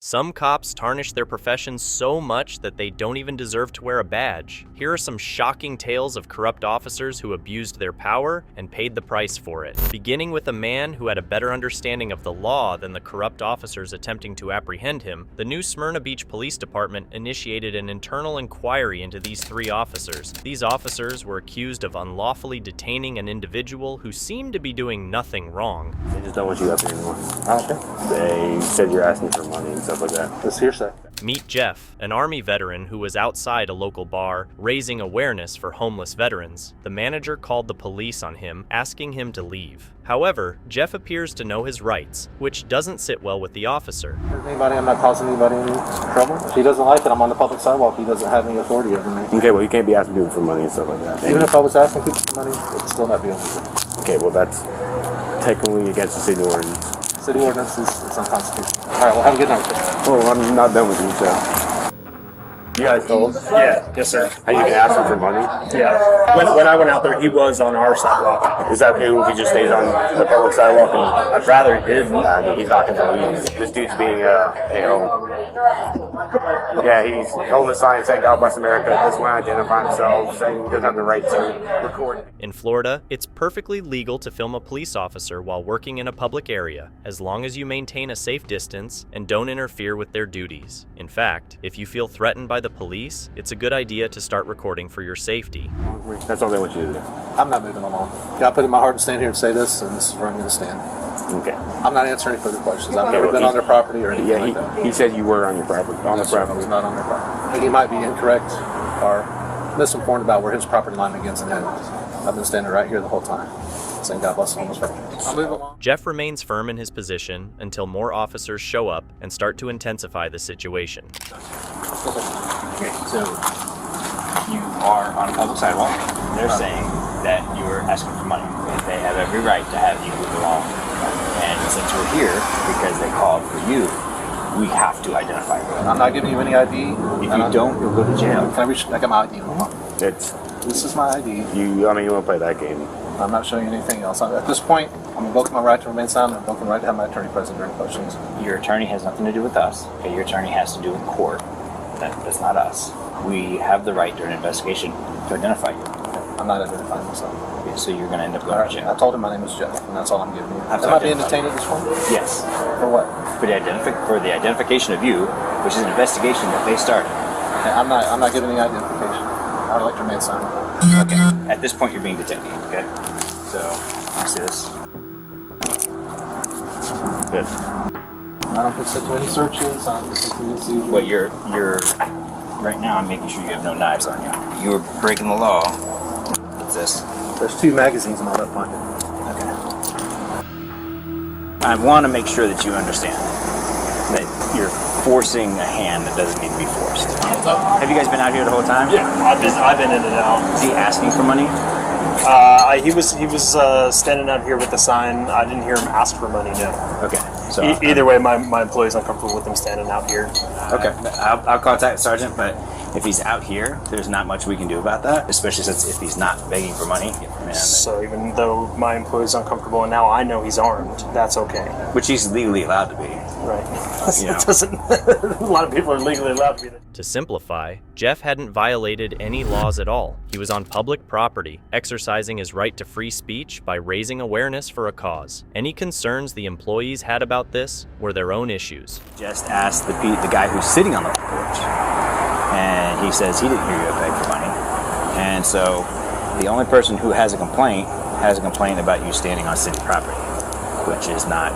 Some cops tarnish their professions so much that they don't even deserve to wear a badge. Here are some shocking tales of corrupt officers who abused their power and paid the price for it. Beginning with a man who had a better understanding of the law than the corrupt officers attempting to apprehend him, the new Smyrna Beach Police Department initiated an internal inquiry into these 3 officers. These officers were accused of unlawfully detaining an individual who seemed to be doing nothing wrong. They just don't want you up here anymore. Okay. They said you're asking for money and stuff like that. That's hearsay. Meet Jeff, an Army veteran who was outside a local bar, raising awareness for homeless veterans. The manager called the police on him, asking him to leave. However, Jeff appears to know his rights, which doesn't sit well with the officer. Anybody, I'm not causing anybody any trouble. If he doesn't like it, I'm on the public sidewalk. He doesn't have any authority over me. Okay, well, you can't be asking people for money and stuff like that. Even if I was asking people for money, it'd still not be illegal. Okay, well, that's technically against the city ordinance. City ordinance is unconstitutional. All right, well, have a good night. Oh, I'm not done with you, so. You guys told? Yeah, yes, sir. How you can ask him for money? Yeah. When I went out there, he was on our sidewalk. Is that who he just stays on the public sidewalk? I'd rather he did. He's not going to leave. This dude's being, yeah, he's holding a sign saying God bless America, doesn't want to identify himself, saying he doesn't have the right to record. In Florida, it's perfectly legal to film a police officer while working in a public area, as long as you maintain a safe distance and don't interfere with their duties. In fact, if you feel threatened by the police, it's a good idea to start recording for your safety. That's all they want you to do. I'm not moving along. Yeah, I put in my heart to stand here and say this, and this is where I'm going to stand. Okay. I'm not answering any further questions. I've never been on their property or anything like that. He said you were on your property. On the Yes, sir, I property. was not on their property. And he might be incorrect or misinformed about where his property line begins and ends. I've been standing right here the whole time, saying God bless the homeless veterans. I'll move along. Jeff remains firm in his position until more officers show up and start to intensify the situation. Okay, so you are on a public sidewalk. They're saying that you're asking for money. They have every right to have you move along. And since we're here, because they called for you, we have to identify you. I'm not giving you any ID. If you don't, you'll go to jail. Can I reach? I got my ID. This is my ID. You want to play that game? I'm not showing you anything else. At this point, I'm invoking my right to remain silent. I'm invoking the right to have my attorney present during questions. Your attorney has nothing to do with us. Okay, your attorney has to do with court. That's not us. We have the right during an investigation to identify you. I'm not identifying myself. Okay, so you're going to end up All going right, to jail. I told him my name is Jeff, and that's all I'm giving you. Have to Am I being identify detained at this point? Yes. For what? For the identification of you, which is an investigation that they started. Okay, I'm not giving any identification. I would like to remain silent. Okay. At this point, you're being detained. Okay. So, you see this? Good. I don't consent to any searches. I don't consent to any seizures. But you're right now. I'm making sure you have no knives on you. You were breaking the law. What's this? There's 2 magazines in my left pocket. Okay. I want to make sure that you understand that you're forcing a hand that doesn't need to be forced. Have you guys been out here the whole time? Yeah, I've been in and out. Is he asking for money? He was standing out here with the sign. I didn't hear him ask for money. No. Okay. So Either way, my employee's uncomfortable with him standing out here. Okay. I'll contact the sergeant, but if he's out here, there's not much we can do about that, especially since if he's not begging for money. Man, So even though my employee's uncomfortable and now I know he's armed, that's okay. which he's legally allowed to be. Right. Yeah. It doesn't. A lot of people are legally allowed to be there. To simplify, Jeff hadn't violated any laws at all. He was on public property, exercising his right to free speech by raising awareness for a cause. Any concerns the employees had about this were their own issues. Just asked the guy who's sitting on the porch, and he says he didn't hear you beg for money. And so the only person who has a complaint about you standing on city property, which is not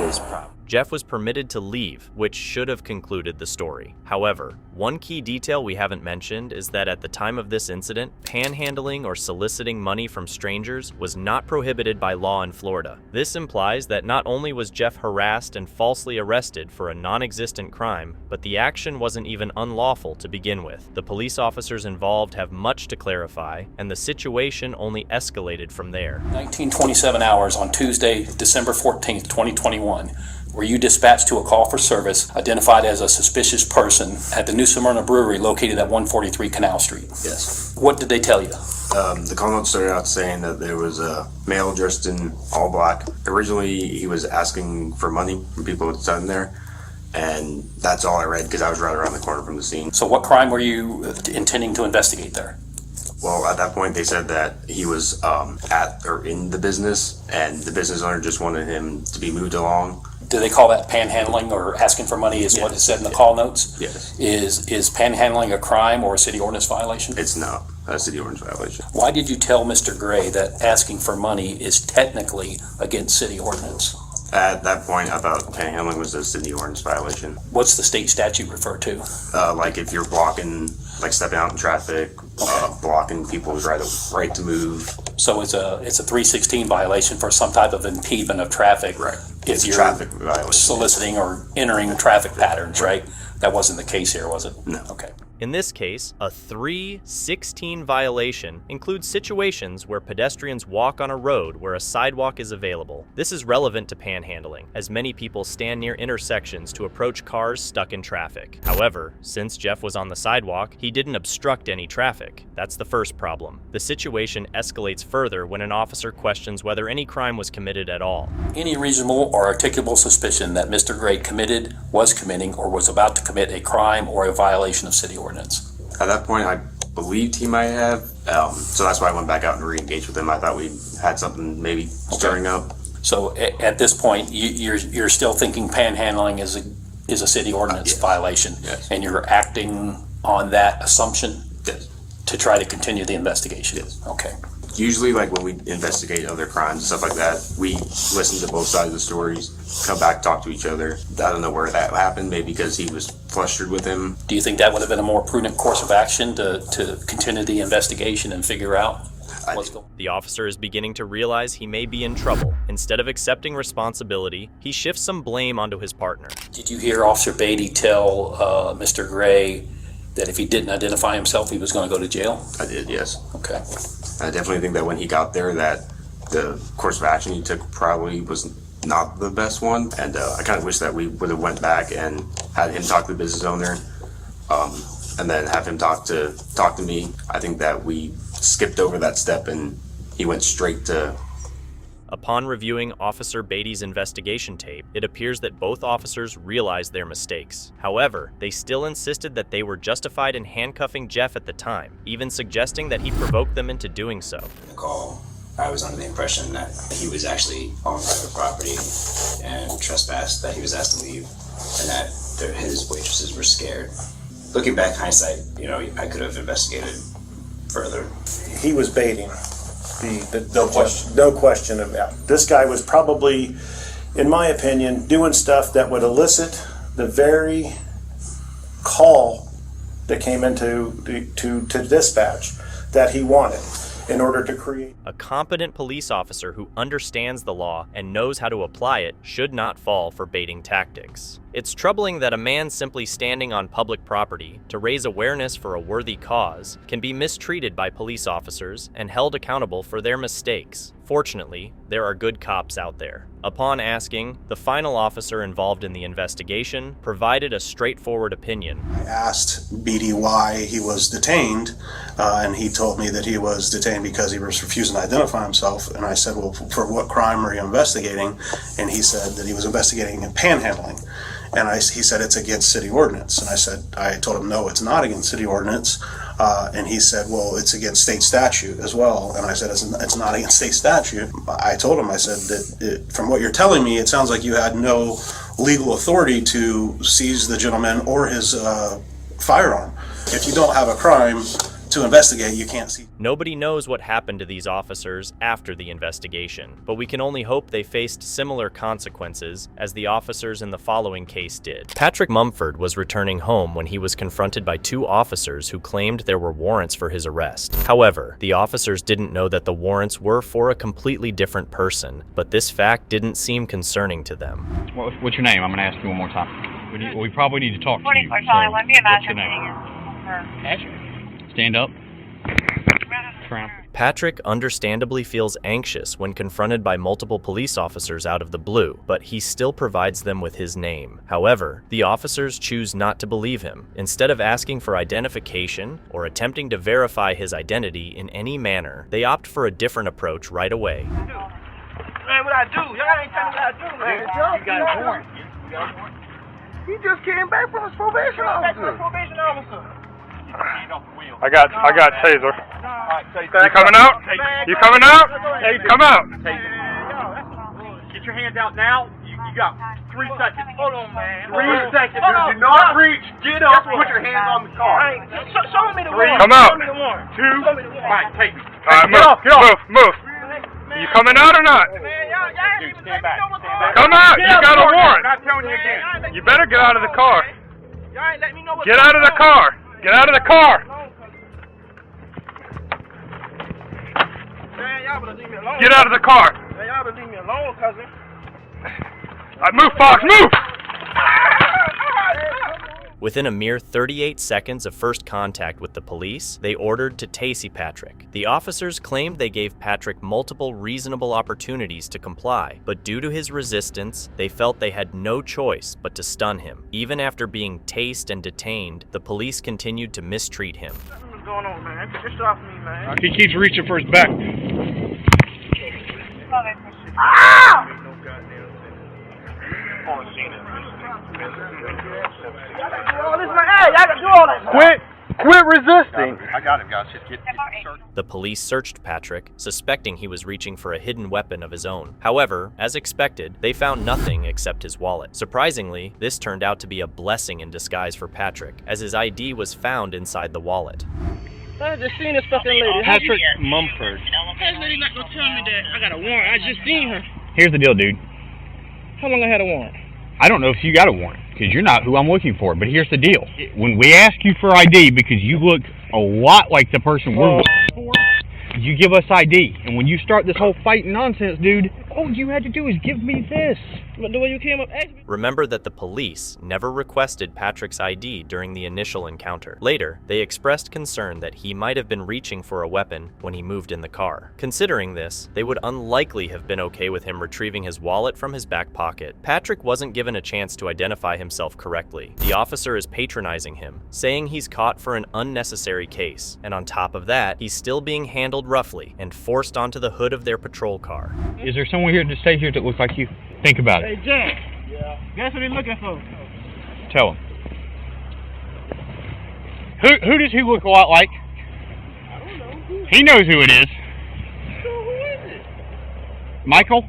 his problem. Jeff was permitted to leave, which should have concluded the story. However, one key detail we haven't mentioned is that at the time of this incident, panhandling or soliciting money from strangers was not prohibited by law in Florida. This implies that not only was Jeff harassed and falsely arrested for a non-existent crime, but the action wasn't even unlawful to begin with. The police officers involved have much to clarify, and the situation only escalated from there. 1927 hours on Tuesday, December 14th, 2021. Were you dispatched to a call for service identified as a suspicious person at the New Smyrna Brewery located at 143 Canal Street? Yes. What did they tell you? The call note started out saying that there was a male dressed in all black. Originally, he was asking for money from people standing there, and that's all I read because I was right around the corner from the scene. So what crime were you intending to investigate there? Well, at that point, they said that he was at or in the business, and the business owner just wanted him to be moved along. Do they call that panhandling or asking for money is what it said in the call notes? Yes. Is panhandling a crime or a city ordinance violation? It's not a city ordinance violation. Why did you tell Mr. Gray that asking for money is technically against city ordinance? At that point, I thought panhandling was a city ordinance violation. What's the state statute refer to? Like if you're blocking, like stepping out in traffic, blocking people's right to move. So it's a 316 violation for some type of impediment of traffic. Right. If It's a you're traffic violation. soliciting or entering traffic patterns, right? That wasn't the case here, was it? No. Okay. In this case, a 316 violation includes situations where pedestrians walk on a road where a sidewalk is available. This is relevant to panhandling, as many people stand near intersections to approach cars stuck in traffic. However, since Jeff was on the sidewalk, he didn't obstruct any traffic. That's the first problem. The situation escalates further when an officer questions whether any crime was committed at all. Any reasonable or articulable suspicion that Mr. Gray committed, was committing, or was about to commit a crime or a violation of city ordinance? At that point, I believed he might have, so that's why I went back out and re-engaged with him. I thought we had something maybe stirring up. So at this point, you're still thinking panhandling is a city ordinance Yes. violation, Yes. and you're acting on that assumption Yes. to try to continue the investigation. Yes. Okay. Usually, like when we investigate other crimes and stuff like that, we listen to both sides of the stories, come back, talk to each other. I don't know where that happened, maybe because he was flustered with him. Do you think that would have been a more prudent course of action to continue the investigation and figure out what's going on? The officer is beginning to realize he may be in trouble. Instead of accepting responsibility, he shifts some blame onto his partner. Did you hear Officer Beatty tell Mr. Gray that if he didn't identify himself, he was going to go to jail? I did, yes. Okay. I definitely think that when he got there, that the course of action he took probably was not the best one, and I kind of wish that we would have went back and had him talk to the business owner, and then have him talk to me. I think that we skipped over that step and he went straight to. Upon reviewing Officer Beatty's investigation tape, it appears that both officers realized their mistakes. However, they still insisted that they were justified in handcuffing Jeff at the time, even suggesting that he provoked them into doing so. The call, I was under the impression that he was actually on private property and trespassed, that he was asked to leave, and that his waitresses were scared. Looking back, hindsight, I could have investigated further. He was baiting. No question about it. This guy was probably, in my opinion, doing stuff that would elicit the very call that came into to dispatch that he wanted in order to create. A competent police officer who understands the law and knows how to apply it should not fall for baiting tactics. It's troubling that a man simply standing on public property to raise awareness for a worthy cause can be mistreated by police officers and held accountable for their mistakes. Fortunately, there are good cops out there. Upon asking, the final officer involved in the investigation provided a straightforward opinion. I asked Beatty why he was detained, and he told me that he was detained because he was refusing to identify himself. And I said, well, for what crime are you investigating? And he said that he was investigating panhandling. And he said it's against city ordinance. And I told him, no, it's not against city ordinance. And he said, well, it's against state statute as well. And I said, it's not against state statute. I told him, I said that from what you're telling me, it sounds like you had no legal authority to seize the gentleman or his firearm. If you don't have a crime to investigate, you can't see. Nobody knows what happened to these officers after the investigation, but we can only hope they faced similar consequences as the officers in the following case did. Patrick Mumford was returning home when he was confronted by two officers who claimed there were warrants for his arrest. However, the officers didn't know that the warrants were for a completely different person, but this fact didn't seem concerning to them. What's your name? I'm going to ask you one more time. We probably need to talk to you. What's your name? Stand up. Patrick understandably feels anxious when confronted by multiple police officers out of the blue, but he still provides them with his name. However, the officers choose not to believe him. Instead of asking for identification or attempting to verify his identity in any manner, they opt for a different approach right away. Man, what I do? Y'all ain't telling me what I do, man. You got a warrant. You got a warrant. He just came back from his probation officer. I got taser. You coming out? You coming out? Hey, come out. Get your hands out now. You got 3 seconds. Hold on, man. 3 seconds. Do not reach. Get up. Put your hands on the car. Show me the warrant. Come out. 2. All right, take it. All right, move. You coming out or not? Dude, stand back. Come out. You got a warrant. I'm not telling you again. You better get out of the car. Y'all ain't let me know what's Get out of the car. Get out of the car. Man, y'all better leave me alone. Get out of the car. Man, y'all better leave me alone, cousin. Move, Fox, move! Within a mere 38 seconds of first contact with the police, they ordered to tase Patrick. The officers claimed they gave Patrick multiple reasonable opportunities to comply, but due to his resistance, they felt they had no choice but to stun him. Even after being tased and detained, the police continued to mistreat him. What's going on, man? Get this off me, man. He keeps reaching for his back. Ah! Quit resisting. I got him, guys. Just get The police searched Patrick, suspecting he was reaching for a hidden weapon of his own. However, as expected, they found nothing except his wallet. Surprisingly, this turned out to be a blessing in disguise for Patrick, as his ID was found inside the wallet. I just seen this fucking lady. Patrick Mumford. This lady not gonna tell me that I got a warrant. I just seen her. Here's the deal, dude. How long I had a warrant? I don't know if you got a warrant, because you're not who I'm looking for, but here's the deal. When we ask you for ID, because you look a lot like the person we're looking for, you give us ID. And when you start this whole fighting nonsense, dude, all you had to do is give me this. But the way you came up, asked me. Remember that the police never requested Patrick's ID during the initial encounter. Later, they expressed concern that he might have been reaching for a weapon when he moved in the car. Considering this, they would unlikely have been okay with him retrieving his wallet from his back pocket. Patrick wasn't given a chance to identify himself correctly. The officer is patronizing him, saying he's caught for an unnecessary case, and on top of that, he's still being handled roughly and forced onto the hood of their patrol car. Is there someone here to stay here that looks like you? Think about it. Hey, Jack. Yeah. Guess what he's looking for? Tell him. Who does he look a lot like? I don't know. He knows who it is. So who is it? Michael?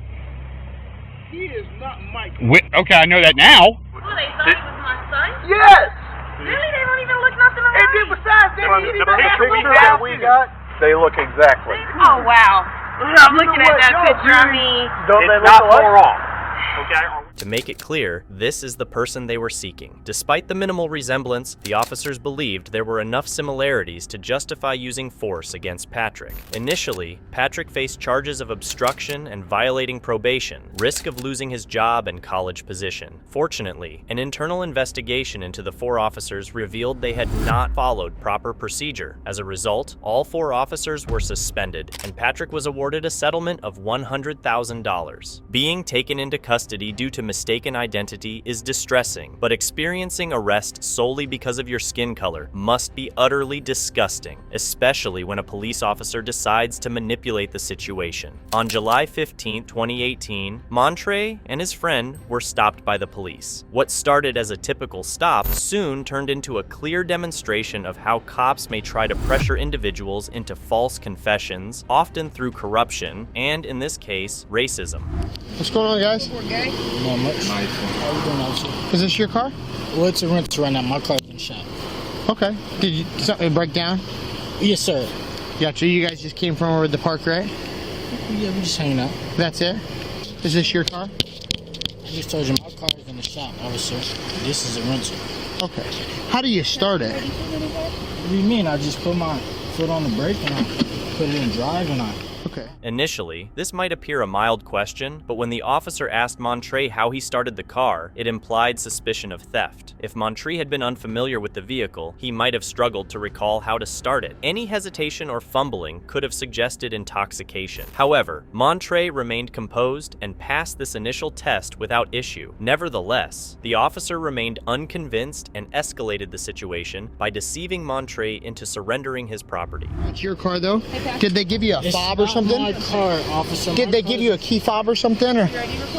He is not Michael. Okay, I know that now. Oh, they thought he was my son? Yes! Really? They don't even look nothing alike? And then besides, they didn't even have picture that we got, they look exactly. Oh, wow. I'm looking at that picture. I mean, It's not far off. Okay. To make it clear, this is the person they were seeking. Despite the minimal resemblance, the officers believed there were enough similarities to justify using force against Patrick. Initially, Patrick faced charges of obstruction and violating probation, risk of losing his job and college position. Fortunately, an internal investigation into the 4 officers revealed they had not followed proper procedure. As a result, all 4 officers were suspended, and Patrick was awarded a settlement of $100,000. Being taken into custody due to mistaken identity is distressing, but experiencing arrest solely because of your skin color must be utterly disgusting, especially when a police officer decides to manipulate the situation. On July 15, 2018, Montre and his friend were stopped by the police. What started as a typical stop soon turned into a clear demonstration of how cops may try to pressure individuals into false confessions, often through corruption, and in this case, racism. What's going on, guys? Not much. How you doing, officer? Is this your car? Well, it's a rental right now. My car's been shot. Okay. Did something break down? Yes, sir. Gotcha. You guys just came from over the park, right? Yeah, we just hanging out. That's it? Is this your car? I just told you my car's in the shop, officer. This is a rental. Okay. How do you start it? What do you mean? I just put my foot on the brake and I put it in drive and I... Okay. Initially, this might appear a mild question, but when the officer asked Montre how he started the car, it implied suspicion of theft. If Montre had been unfamiliar with the vehicle, he might have struggled to recall how to start it. Any hesitation or fumbling could have suggested intoxication. However, Montre remained composed and passed this initial test without issue. Nevertheless, the officer remained unconvinced and escalated the situation by deceiving Montre into surrendering his property. It's your car, though? Did they give you a fob or something? My car, officer. Did they give you a key fob or something? Or?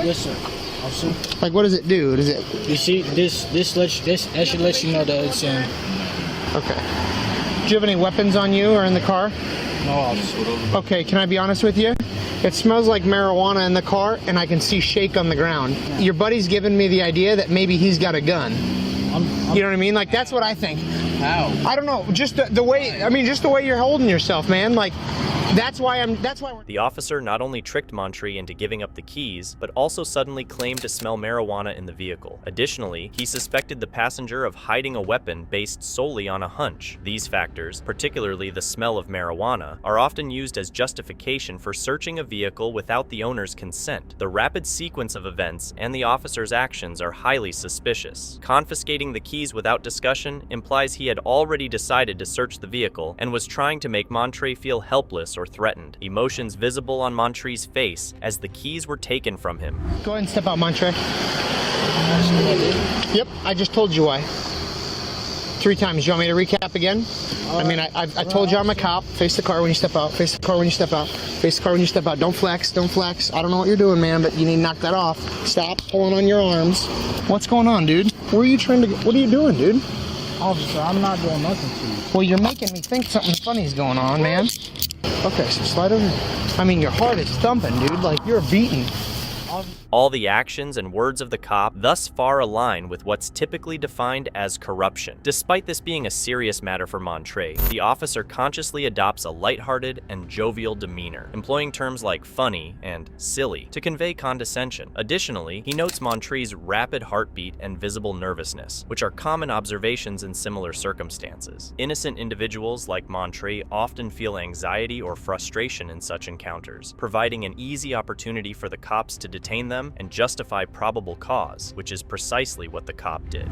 Yes, sir. Officer? Like, what does it do? Does it? You see, this that should let you know that it's in. Okay. Do you have any weapons on you or in the car? No, officer. Okay, can I be honest with you? It smells like marijuana in the car, and I can see shake on the ground. Your buddy's giving me the idea that maybe he's got a gun. You know what I mean? Like, that's what I think. How? I don't know. Just the way, I mean, just the way you're holding yourself, man. Like, that's why we're... The officer not only tricked Montre into giving up the keys, but also suddenly claimed to smell marijuana in the vehicle. Additionally, he suspected the passenger of hiding a weapon based solely on a hunch. These factors, particularly the smell of marijuana, are often used as justification for searching a vehicle without the owner's consent. The rapid sequence of events and the officer's actions are highly suspicious. Confiscating the keys without discussion implies he had already decided to search the vehicle and was trying to make Montre feel helpless or threatened, emotions visible on Montre's face as the keys were taken from him. Go ahead and step out, Montre. Yep, I just told you why. 3 times. You want me to recap again? I mean, I told you I'm a cop. Face the car when you step out. Face the car when you step out. Face the car when you step out. Don't flex. Don't flex. I don't know what you're doing, man, but you need to knock that off. Stop pulling on your arms. What's going on, dude? Where are you trying to go? What are you doing, dude? Officer, I'm not doing nothing to you. Well, you're making me think something funny's going on, man. Okay, so slide over here. I mean, your heart is thumping, dude. Like, you're beating. All the actions and words of the cop thus far align with what's typically defined as corruption. Despite this being a serious matter for Montre, the officer consciously adopts a lighthearted and jovial demeanor, employing terms like funny and silly to convey condescension. Additionally, he notes Montre's rapid heartbeat and visible nervousness, which are common observations in similar circumstances. Innocent individuals like Montre often feel anxiety or frustration in such encounters, providing an easy opportunity for the cops to detain them and justify probable cause, which is precisely what the cop did.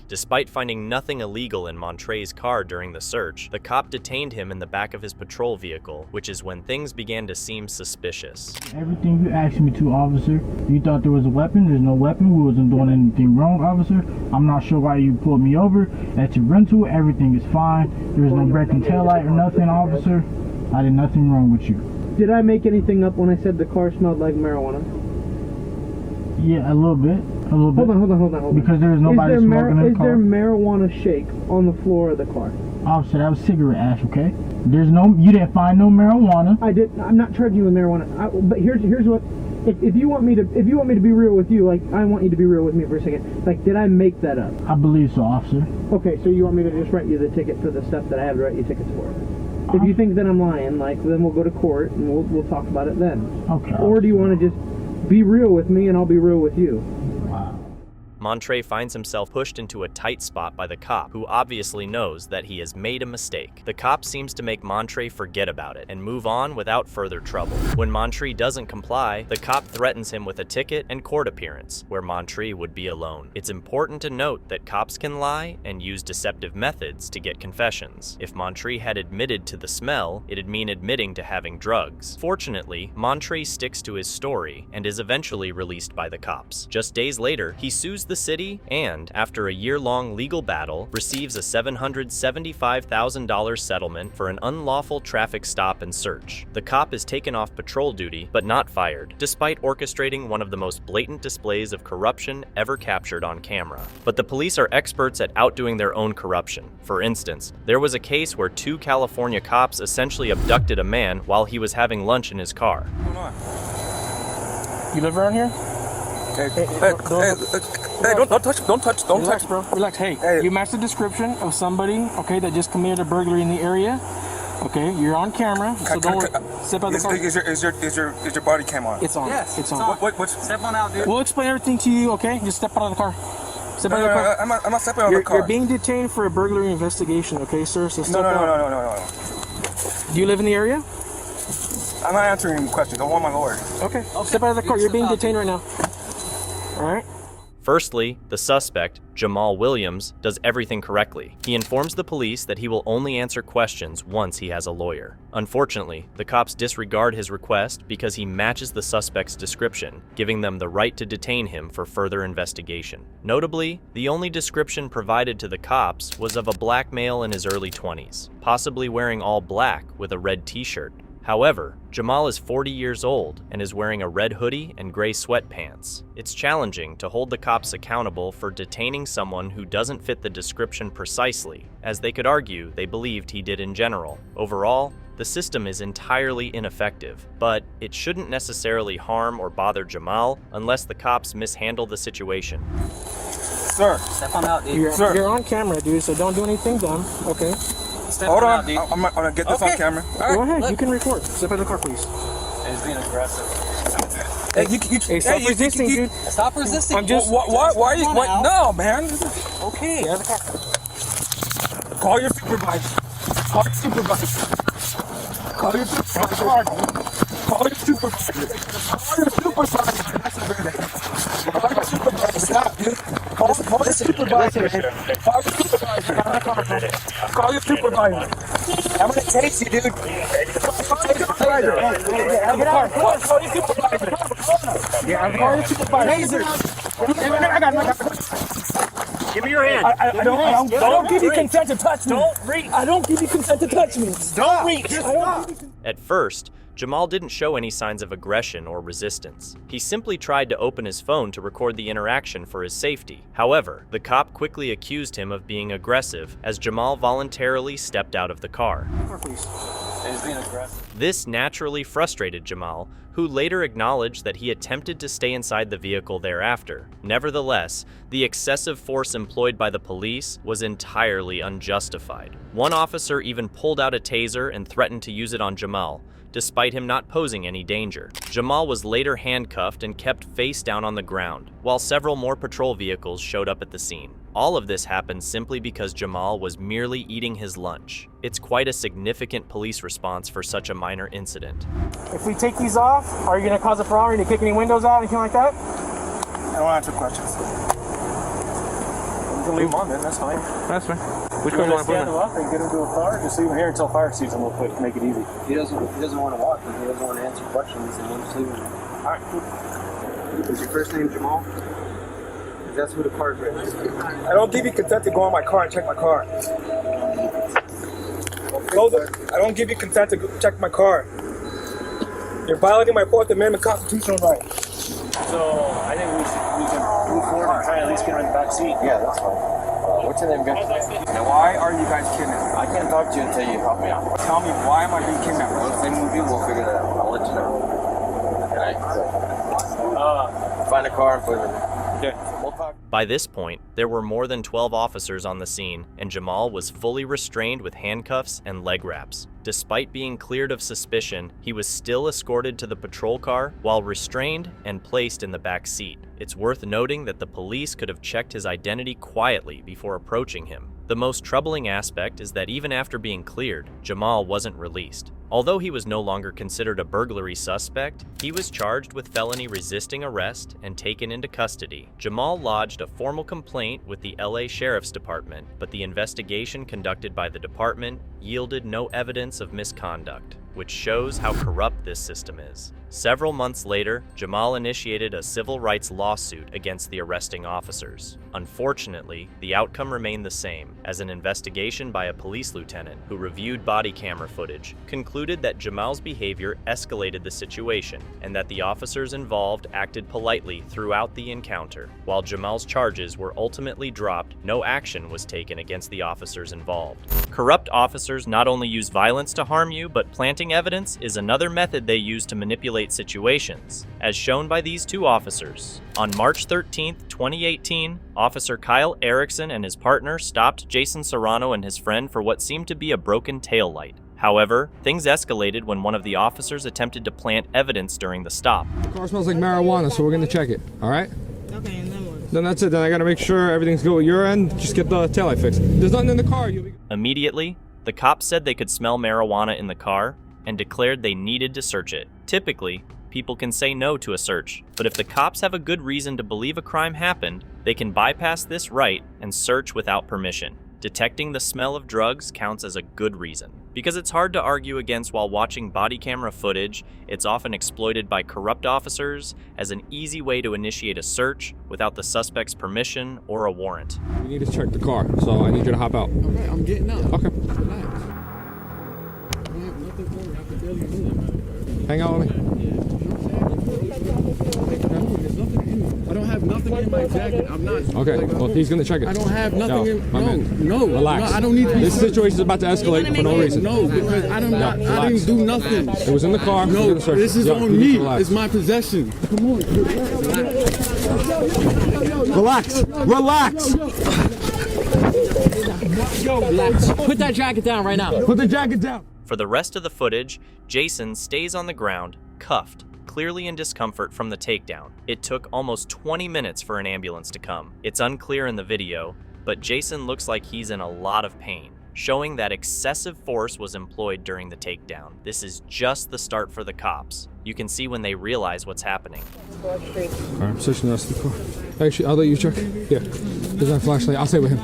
Despite finding nothing illegal in Montre's car during the search, the cop detained him in the back of his patrol vehicle, which is when things began to seem suspicious. Everything you asked me to, officer. You thought there was a weapon. There's no weapon. We wasn't doing anything wrong, officer. I'm not sure why you pulled me over. At your rental, everything is fine. There's no breaking taillight or nothing, officer. I did nothing wrong with you. Did I make anything up when I said the car smelled like marijuana? Yeah, a little bit. A little bit. Hold on. Because there's nobody smoking in the car. Is there marijuana shake on the floor of the car? Officer, that was cigarette ash, okay? You didn't find no marijuana. I did. I'm not charging you with marijuana. But here's what. If you want me to be real with you, like, I want you to be real with me for a second. Like, did I make that up? I believe so, officer. Okay, so you want me to just write you the ticket for the stuff that I have to write you tickets for? If you think that I'm lying, like, then we'll go to court and we'll talk about it then. Okay. Or do you want to just be real with me and I'll be real with you? Montre finds himself pushed into a tight spot by the cop, who obviously knows that he has made a mistake. The cop seems to make Montre forget about it and move on without further trouble. When Montre doesn't comply, the cop threatens him with a ticket and court appearance, where Montre would be alone. It's important to note that cops can lie and use deceptive methods to get confessions. If Montre had admitted to the smell, it'd mean admitting to having drugs. Fortunately, Montre sticks to his story and is eventually released by the cops. Just days later, he sues the city and, after a year-long legal battle, receives a $775,000 settlement for an unlawful traffic stop and search. The cop is taken off patrol duty, but not fired, despite orchestrating one of the most blatant displays of corruption ever captured on camera. But the police are experts at outdoing their own corruption. For instance, there was a case where 2 California cops essentially abducted a man while he was having lunch in his car. You live around here? Hey, don't touch, Relax, bro. Relax. Hey, you match the description of somebody, okay, that just committed a burglary in the area. Okay, you're on camera, so don't step out of the car. Is your body cam on? It's on. Yes, it's on. Step on out, dude. We'll explain everything to you, okay? Just step out of the car. Step out of the car. I'm not stepping out of the car. You're being detained for a burglary investigation, okay, sir? So step out. No. Do you live in the area? I'm not answering questions. I want my lord. Okay, step out of the car. You're being detained right now. All right. Firstly, the suspect, Jamal Williams, does everything correctly. He informs the police that he will only answer questions once he has a lawyer. Unfortunately, the cops disregard his request because he matches the suspect's description, giving them the right to detain him for further investigation. Notably, the only description provided to the cops was of a black male in his early 20s, possibly wearing all black with a red t-shirt. However, Jamal is 40 years old and is wearing a red hoodie and gray sweatpants. It's challenging to hold the cops accountable for detaining someone who doesn't fit the description precisely, as they could argue they believed he did in general. Overall, the system is entirely ineffective, but it shouldn't necessarily harm or bother Jamal unless the cops mishandle the situation. Sir, step on out, dude. You're on camera, dude, so don't do anything dumb, okay? Hold on, I'm gonna get this on camera. Go ahead, you can record. Step out of the car, please. He's being aggressive. Hey, stop resisting, dude. Stop resisting. I'm just. Why are you? What? No, man. Okay. Get out of the car. Call your supervisor. Call your supervisor. Call your supervisor. Call your supervisor. Call your supervisor. That's a great idea. Call your supervisor. Stop, dude. Call your supervisor. Call your supervisor. Call your supervisor. I'm gonna chase you, dude. Call your supervisor. Get out of the car. Call your supervisor. Call your supervisor. I got Give me your hand. I don't give you consent to touch me. Don't reach. I don't give you consent to touch me. Don't reach. At first, Jamal didn't show any signs of aggression or resistance. He simply tried to open his phone to record the interaction for his safety. However, the cop quickly accused him of being aggressive as Jamal voluntarily stepped out of the car. This naturally frustrated Jamal, who later acknowledged that he attempted to stay inside the vehicle thereafter. Nevertheless, the excessive force employed by the police was entirely unjustified. One officer even pulled out a taser and threatened to use it on Jamal, despite him not posing any danger. Jamal was later handcuffed and kept face down on the ground, while several more patrol vehicles showed up at the scene. All of this happened simply because Jamal was merely eating his lunch. It's quite a significant police response for such a minor incident. If we take these off, are you going to cause a problem? Are you going to kick any windows out, anything like that? I don't answer questions. You can leave them on then, that's fine. That's fine. Which one do you want to stand him up and get him to a car? Just leave him here until fire season real quick to make it easy. He doesn't want to walk, he doesn't want to answer questions, and we'll just leave him. Alright, cool. Is your first name Jamal? That's who the car is. I don't give you consent to go in my car and check my car. I don't give you consent to check my car. You're violating my 4th Amendment constitutional right. So I think we can move forward and try at least get him in the back seat. Yeah, that's fine. What's your name, guys? Now, why are you guys kidnapped? I can't talk to you until you help me out. Tell me, why am I being kidnapped? Once they move you, we'll figure that out. I'll let you know. Okay. Find a car and put it in there. Okay. By this point, there were more than 12 officers on the scene, and Jamal was fully restrained with handcuffs and leg wraps. Despite being cleared of suspicion, he was still escorted to the patrol car while restrained and placed in the back seat. It's worth noting that the police could have checked his identity quietly before approaching him. The most troubling aspect is that even after being cleared, Jamal wasn't released. Although he was no longer considered a burglary suspect, he was charged with felony resisting arrest and taken into custody. Jamal lodged a formal complaint with the LA Sheriff's Department, but the investigation conducted by the department yielded no evidence of misconduct, which shows how corrupt this system is. Several months later, Jamal initiated a civil rights lawsuit against the arresting officers. Unfortunately, the outcome remained the same, as an investigation by a police lieutenant who reviewed body camera footage concluded that Jamal's behavior escalated the situation and that the officers involved acted politely throughout the encounter. While Jamal's charges were ultimately dropped, no action was taken against the officers involved. Corrupt officers not only use violence to harm you, but planting evidence is another method they use to manipulate situations, as shown by these two officers. On March 13, 2018, Officer Kyle Erickson and his partner stopped Jason Serrano and his friend for what seemed to be a broken taillight. However, things escalated when one of the officers attempted to plant evidence during the stop. The car smells like marijuana, so we're going to check it, all right? Okay, and then what? Then that's it. Then I got to make sure everything's good with your end. Just get the taillight fixed. There's nothing in the car. Immediately, the cops said they could smell marijuana in the car and declared they needed to search it. Typically, people can say no to a search. But if the cops have a good reason to believe a crime happened, they can bypass this right and search without permission. Detecting the smell of drugs counts as a good reason. Because it's hard to argue against while watching body camera footage, it's often exploited by corrupt officers as an easy way to initiate a search without the suspect's permission or a warrant. We need to check the car, so I need you to hop out. Okay, I'm getting out. Okay. Relax. Hang out with me. I don't have nothing in my jacket. I'm not. Okay, well, he's gonna check it. I don't have nothing in. No. Relax. No, I don't need to be. This situation is about to escalate for no reason. No, because I didn't do nothing. It was in the car. No, this is on me. It's my possession. Come on. Relax. Relax. Relax. Put that jacket down right now. Put the jacket down. For the rest of the footage, Jason stays on the ground, cuffed, clearly in discomfort from the takedown. It took almost 20 minutes for an ambulance to come. It's unclear in the video, but Jason looks like he's in a lot of pain, showing that excessive force was employed during the takedown. This is just the start for the cops. You can see when they realize what's happening. All right, I'm searching the rest of the car. Actually, I'll let you check. Yeah, there's my flashlight. I'll stay with him.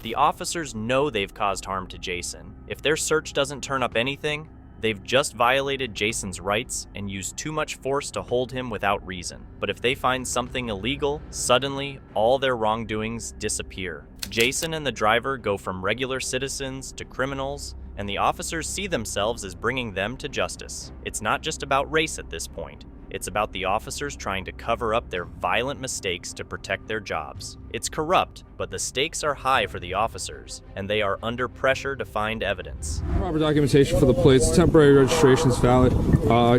The officers know they've caused harm to Jason. If their search doesn't turn up anything, they've just violated Jason's rights and used too much force to hold him without reason. But if they find something illegal, suddenly all their wrongdoings disappear. Jason and the driver go from regular citizens to criminals, and the officers see themselves as bringing them to justice. It's not just about race at this point. It's about the officers trying to cover up their violent mistakes to protect their jobs. It's corrupt, but the stakes are high for the officers, and they are under pressure to find evidence. Proper documentation for the plates. Temporary registration is valid.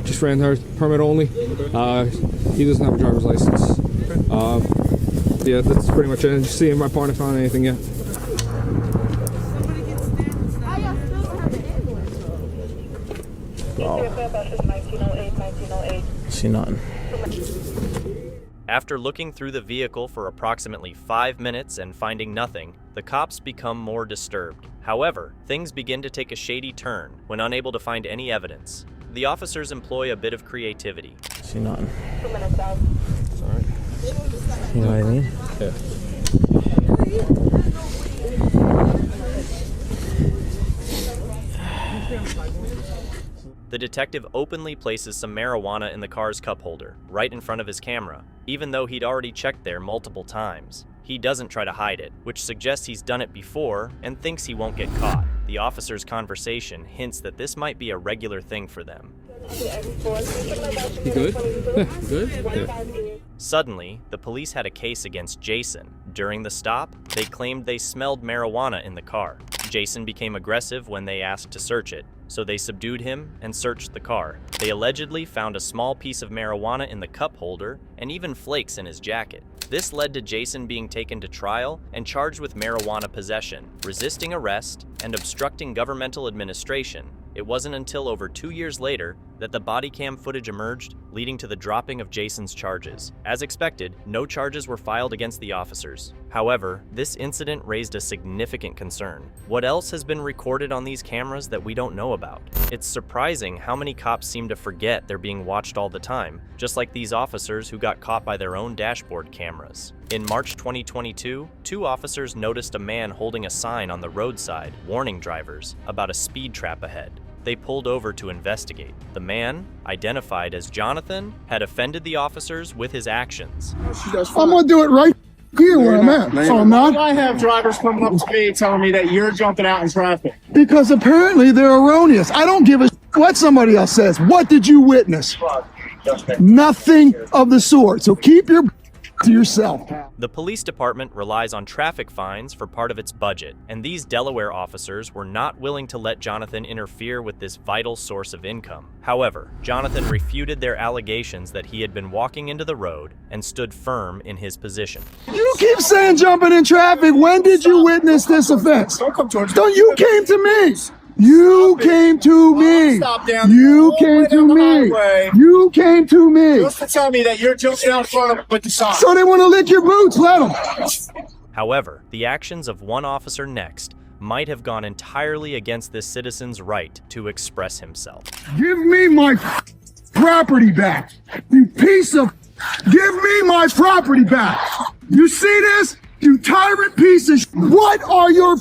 Just ran her permit only. He doesn't have a driver's license. Yeah, that's pretty much it. Just seeing my partner found anything yet. See nothing. After looking through the vehicle for approximately 5 minutes and finding nothing, the cops become more disturbed. However, things begin to take a shady turn when unable to find any evidence. The officers employ a bit of creativity. See nothing. 2 minutes out. Sorry. You know what I mean? Yeah. The detective openly places some marijuana in the car's cup holder, right in front of his camera, even though he'd already checked there multiple times. He doesn't try to hide it, which suggests he's done it before and thinks he won't get caught. The officer's conversation hints that this might be a regular thing for them. You good? Yeah, good? Yeah. Suddenly, the police had a case against Jason. During the stop, they claimed they smelled marijuana in the car. Jason became aggressive when they asked to search it, so they subdued him and searched the car. They allegedly found a small piece of marijuana in the cup holder and even flakes in his jacket. This led to Jason being taken to trial and charged with marijuana possession, resisting arrest, and obstructing governmental administration. It wasn't until over 2 years later that the body cam footage emerged, leading to the dropping of Jason's charges. As expected, no charges were filed against the officers. However, this incident raised a significant concern. What else has been recorded on these cameras that we don't know about? It's surprising how many cops seem to forget they're being watched all the time, just like these officers who got caught by their own dashboard cameras. In March 2022, 2 officers noticed a man holding a sign on the roadside warning drivers about a speed trap ahead. They pulled over to investigate. The man, identified as Jonathan, had offended the officers with his actions. I'm gonna do it right here where I'm at. So I'm not. I have drivers coming up to me telling me that you're jumping out in traffic. Because apparently they're erroneous. I don't give a what somebody else says. What did you witness? Nothing of the sort. So keep your to yourself. The police department relies on traffic fines for part of its budget, and these Delaware officers were not willing to let Jonathan interfere with this vital source of income. However, Jonathan refuted their allegations that he had been walking into the road and stood firm in his position. You keep saying jumping in traffic. When did you witness this offense? Don't come towards me. Don't you came to me. You came to me. You came to me. You came to me. Just to tell me that you're jumping out in front of with the sign. So they want to lick your boots. Let them. However, the actions of one officer next might have gone entirely against this citizen's right to express himself. Give me my property back. You piece of... Give me my property back. You see this? You tyrant piece of... What are your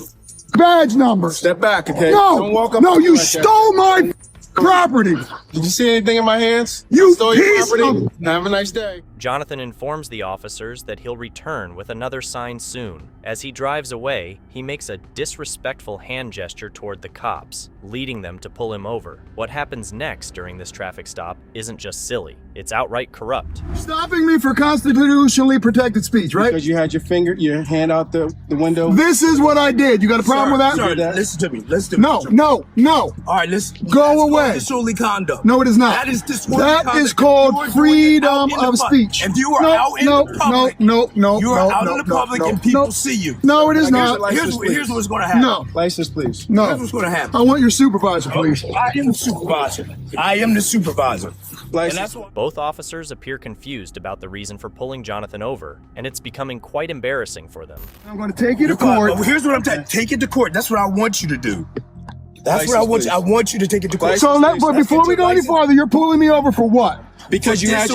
badge numbers? Step back, okay? No, Don't walk up no, to me you like that. stole my property. Did you see anything in my hands? You stole your piece property? of... Have a nice day. Jonathan informs the officers that he'll return with another sign soon. As he drives away, he makes a disrespectful hand gesture toward the cops, leading them to pull him over. What happens next during this traffic stop isn't just silly, it's outright corrupt. Stopping me for constitutionally protected speech, right? Because you had your hand out the window. This is what I did. You got a problem with that? Sir, listen to me. No. All right, listen. Go away. Disorderly conduct. No, it is not. That is disorderly That conduct. is called You are doing it freedom out in the of public. speech. If you are out in the public, you are out in the public and people see you. No, it is not. Here's what's going to happen. No. License, please. No. Here's what's going to happen. I want your supervisor, please. I am the supervisor. I am the supervisor. And that's what Both officers appear confused about the reason for pulling Jonathan over, and it's becoming quite embarrassing for them. I'm going to take you to court. But here's what I'm saying. Take it to court. That's what I want you to do. That's what I want you. I want you to take it to court. But before we go any farther, you're pulling me over for what? Because you had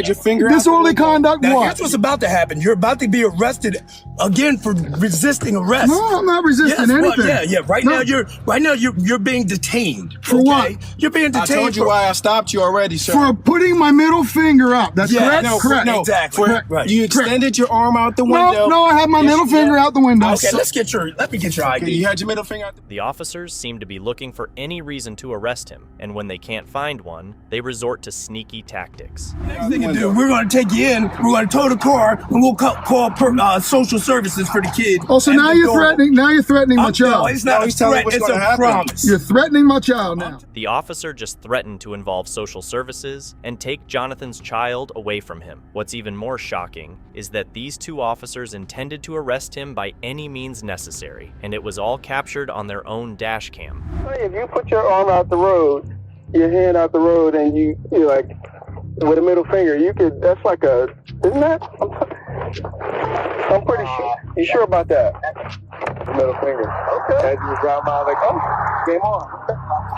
your finger out. Disorderly conduct. Now, What? here's what's about to happen. You're about to be arrested again for resisting arrest. No, I'm not resisting anything. Yeah. Right No. now you're being detained. For what? You're being I detained. told you why I stopped you already, sir. For putting my middle finger up. That's correct? No, Correct. no, Exactly. for- Right. You extended your arm out the window. No, I had my middle finger out the window. Okay, let me get your ID. You had your middle finger out the The officers seem to be looking for any reason to arrest him, and when they can't find one, they resort to sneaky tactics. Next thing to do, we're going to take you in, we're going to tow the car, and we'll call social services for the kid. Oh, so now you're threatening. Now you're threatening my child. No, it's not a threat. It's a promise. You're threatening my child now. The officer just threatened to involve social services and take Jonathan's child away from him. What's even more shocking is that these two officers intended to arrest him by any means necessary, and it was all captured on their own dash cam. If you put your arm out the road, your hand out the road, and you like with a middle finger, you could. That's like a, isn't that? I'm pretty sure. You sure about that? Middle finger. Okay. As you drive by, like, oh, game on.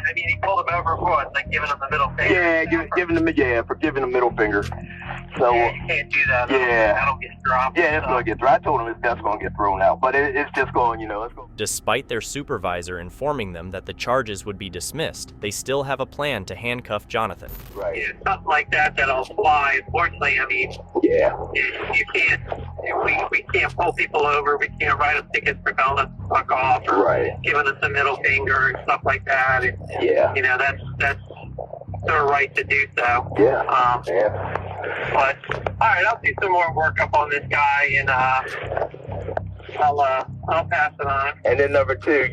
I mean, he pulled him over for what? Like giving him the middle finger? Yeah, for giving the middle finger. So Yeah, you can't do that. Yeah. That'll get dropped. yeah, it's gonna get thrown. I told him that's gonna get thrown out, but it's just going, it's going. Despite their supervisor informing them that the charges would be dismissed, they still have a plan to handcuff Jonathan. Right. Yeah, something like that'll fly. Unfortunately, I mean, Yeah. you can't. We can't pull people over. We can't write them tickets for telling us to fuck off or giving us a middle finger and stuff like that. And, Yeah. That's their right to do so. Yeah. But all right, I'll do some more work up on this guy, and I'll pass it on. And then number two,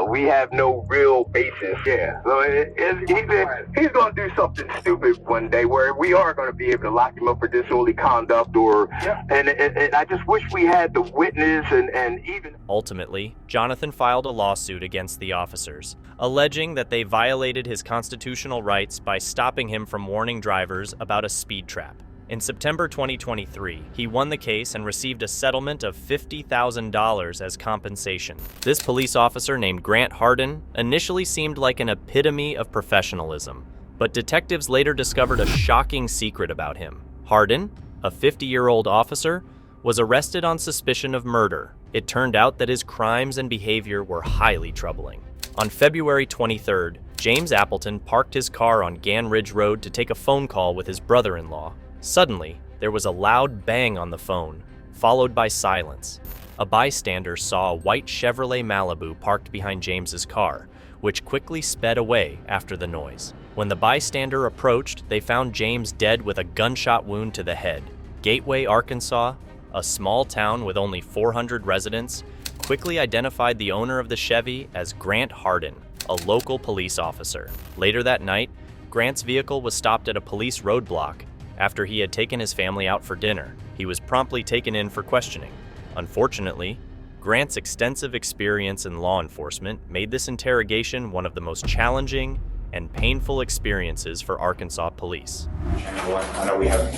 we have no real basis. Yeah. So he's going to do something stupid one day where we are going to be able to lock him up for disorderly conduct and I just wish we had the witness and even. Ultimately, Jonathan filed a lawsuit against the officers, alleging that they violated his constitutional rights by stopping him from warning drivers about a speed trap. In September 2023, he won the case and received a settlement of $50,000 as compensation. This police officer named Grant Hardin initially seemed like an epitome of professionalism, but detectives later discovered a shocking secret about him. Hardin, a 50-year-old officer, was arrested on suspicion of murder. It turned out that his crimes and behavior were highly troubling. On February 23rd, James Appleton parked his car on Gan Ridge Road to take a phone call with his brother-in-law. Suddenly, there was a loud bang on the phone, followed by silence. A bystander saw a white Chevrolet Malibu parked behind James's car, which quickly sped away after the noise. When the bystander approached, they found James dead with a gunshot wound to the head. Gateway, Arkansas, a small town with only 400 residents, quickly identified the owner of the Chevy as Grant Hardin, a local police officer. Later that night, Grant's vehicle was stopped at a police roadblock after he had taken his family out for dinner. He was promptly taken in for questioning. Unfortunately, Grant's extensive experience in law enforcement made this interrogation one of the most challenging and painful experiences for Arkansas police. Chamberlain. I know we have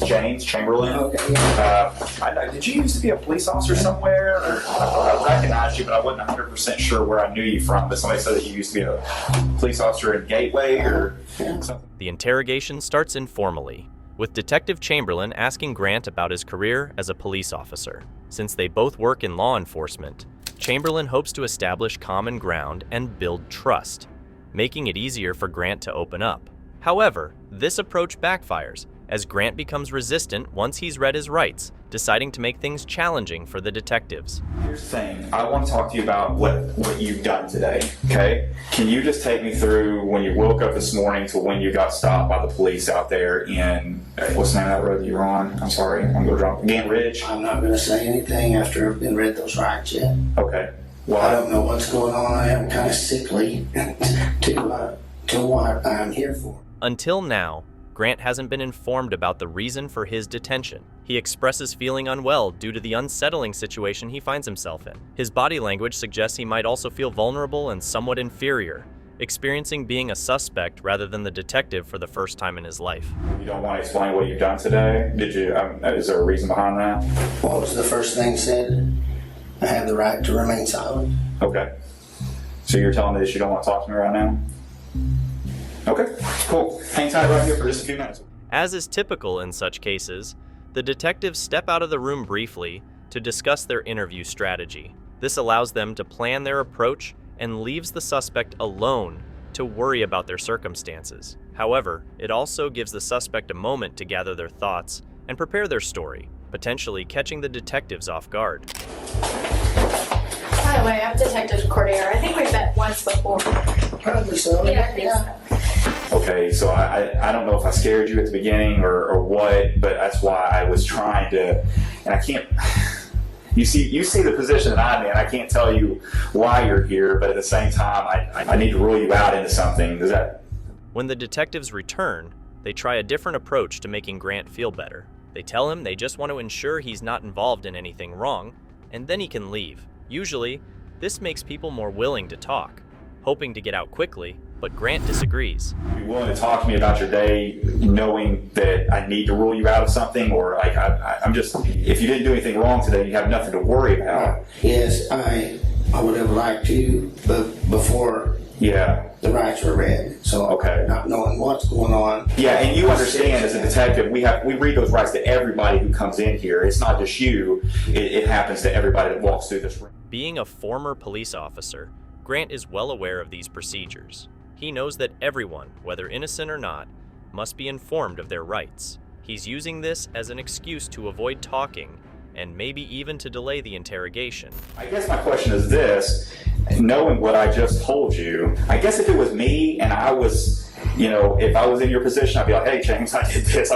James Chamberlain. Okay. Did you used to be a police officer somewhere? Or, I recognized you, but I wasn't 100% sure where I knew you from. But somebody said that you used to be a police officer in Gateway or something. The interrogation starts informally, with Detective Chamberlain asking Grant about his career as a police officer. Since they both work in law enforcement, Chamberlain hopes to establish common ground and build trust, making it easier for Grant to open up. However, this approach backfires, as Grant becomes resistant once he's read his rights, deciding to make things challenging for the detectives. Here's the thing. I want to talk to you about what you've done today, okay? Can you just take me through when you woke up this morning to when you got stopped by the police out there in, what's the name of that road that you're on? I'm sorry, I'm going to drop Gant Ridge? I'm not going to say anything after I've been read those rights yet. Okay. Well, I don't know what's going on. I am kind of sickly to what I'm here for. Until now, Grant hasn't been informed about the reason for his detention. He expresses feeling unwell due to the unsettling situation he finds himself in. His body language suggests he might also feel vulnerable and somewhat inferior, experiencing being a suspect rather than the detective for the first time in his life. You don't want to explain what you've done today? Did you? Is there a reason behind that? What was the first thing said? I have the right to remain silent. Okay. So you're telling me that you don't want to talk to me right now? Okay, cool. Hang tight right here for just a few minutes. As is typical in such cases, the detectives step out of the room briefly to discuss their interview strategy. This allows them to plan their approach and leaves the suspect alone to worry about their circumstances. However, it also gives the suspect a moment to gather their thoughts and prepare their story, potentially catching the detectives off guard. By the way, I'm Detective Cordier. I think we've met once before. Probably so. Yeah, I think so. Okay, so I don't know if I scared you at the beginning or what, but that's why I was trying to, and I can't, you see the position that I'm in. I can't tell you why you're here, but at the same time, I need to rule you out into something. Does that? When the detectives return, they try a different approach to making Grant feel better. They tell him they just want to ensure he's not involved in anything wrong, and then he can leave. Usually, this makes people more willing to talk, hoping to get out quickly, but Grant disagrees. You willing to talk to me about your day, knowing that I need to rule you out of something, or like I'm just, if you didn't do anything wrong today, you have nothing to worry about. Yes, I would have liked to, but before the rights were read, so not knowing what's going on. Yeah, and you understand as a detective, we read those rights to everybody who comes in here. It's not just you; it happens to everybody that walks through this room. Being a former police officer, Grant is well aware of these procedures. He knows that everyone, whether innocent or not, must be informed of their rights. He's using this as an excuse to avoid talking and maybe even to delay the interrogation. I guess my question is this, knowing what I just told you, I guess if it was me and I was, if I was in your position, I'd be like, hey, James, I did this,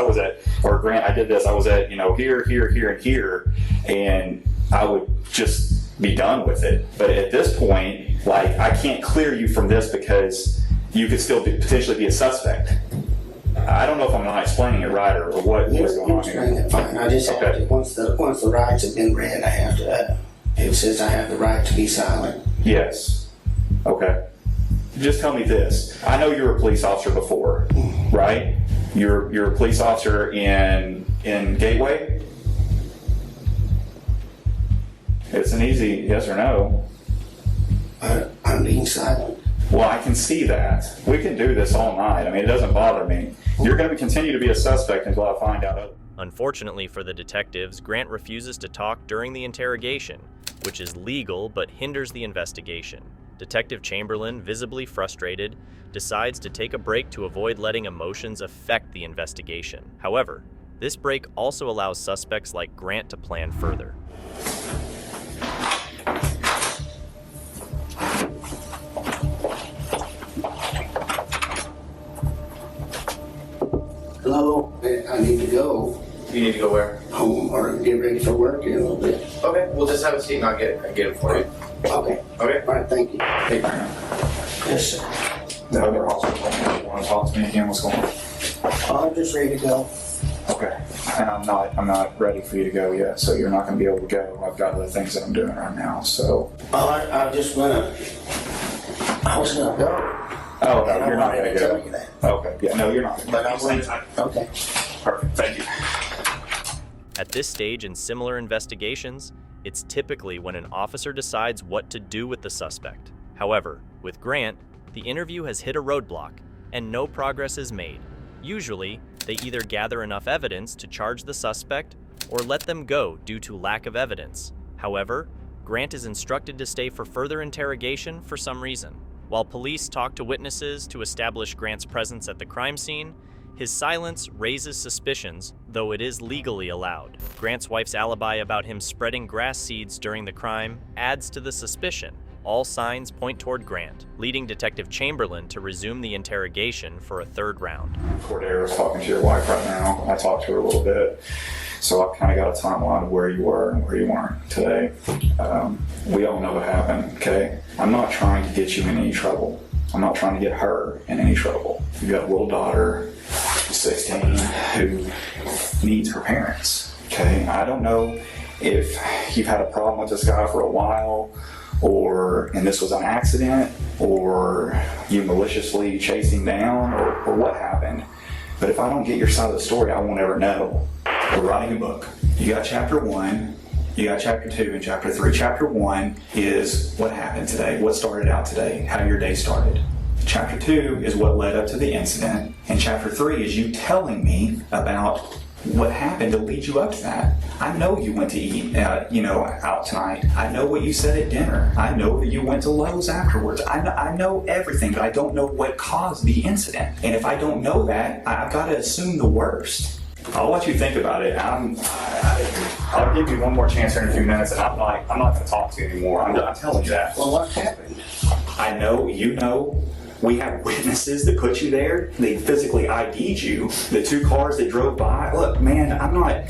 or Grant, I did this, I was at, here, here, here, and here, and I would just be done with it. But at this point, I can't clear you from this because you could still potentially be a suspect. I don't know if I'm not explaining it right or what is going on here. It fine. I just have to, once the rights have been read, I have to, it says I have the right to be silent. Yes. Okay. Just tell me this. I know you were a police officer before, right? You're a police officer in Gateway? It's an easy yes or no. I'm being silent. Well, I can see that. We can do this all night. I mean, it doesn't bother me. You're going to continue to be a suspect until I find out otherwise. Unfortunately for the detectives, Grant refuses to talk during the interrogation, which is legal but hinders the investigation. Detective Chamberlain, visibly frustrated, decides to take a break to avoid letting emotions affect the investigation. However, this break also allows suspects like Grant to plan further. Hello, I need to go. You need to go where? Home or get ready for work in a little bit. Okay, we'll just have a seat and I'll get it for you. Okay. Okay. All right, thank you. Hey, Brian. Yes, sir. The other officer told me you want to talk to me again. What's going on? I'm just ready to go. Okay. And I'm not ready for you to go yet, so you're not going to be able to go. I've got other things that I'm doing right now, so. Well, I was gonna go. Oh, no, And I you're not wanted going to to tell get you it. that. Okay, yeah, no, you're not. But I wanted, okay. Perfect, thank you. At this stage in similar investigations, it's typically when an officer decides what to do with the suspect. However, with Grant, the interview has hit a roadblock and no progress is made. Usually, they either gather enough evidence to charge the suspect or let them go due to lack of evidence. However, Grant is instructed to stay for further interrogation for some reason. While police talk to witnesses to establish Grant's presence at the crime scene, his silence raises suspicions, though it is legally allowed. Grant's wife's alibi about him spreading grass seeds during the crime adds to the suspicion. All signs point toward Grant, leading Detective Chamberlain to resume the interrogation for a third round. Cordero's talking to your wife right now. I talked to her a little bit, so I kind of got a timeline of where you were and where you weren't today. We all know what happened, okay? I'm not trying to get you in any trouble. I'm not trying to get her in any trouble. You got a little daughter, 16, who needs her parents, okay? I don't know if you've had a problem with this guy for a while, and this was an accident, or you maliciously chased him down, or what happened. But if I don't get your side of the story, I won't ever know. We're writing a book. You got chapter 1, you got chapter 2, and chapter 3. Chapter 1 is what happened today, what started out today, how your day started. Chapter 2 is what led up to the incident, and chapter 3 is you telling me about what happened to lead you up to that. I know you went to eat, out tonight. I know what you said at dinner. I know that you went to Lowe's afterwards. I know everything, but I don't know what caused the incident. And if I don't know that, I've got to assume the worst. I'll let you think about it. I'll give you one more chance here in a few minutes, and I'm not going to talk to you anymore. I'm telling you that. Well, what happened? I know, you know. We have witnesses that put you there. They physically ID'd you. The 2 cars that drove by. Look, man, I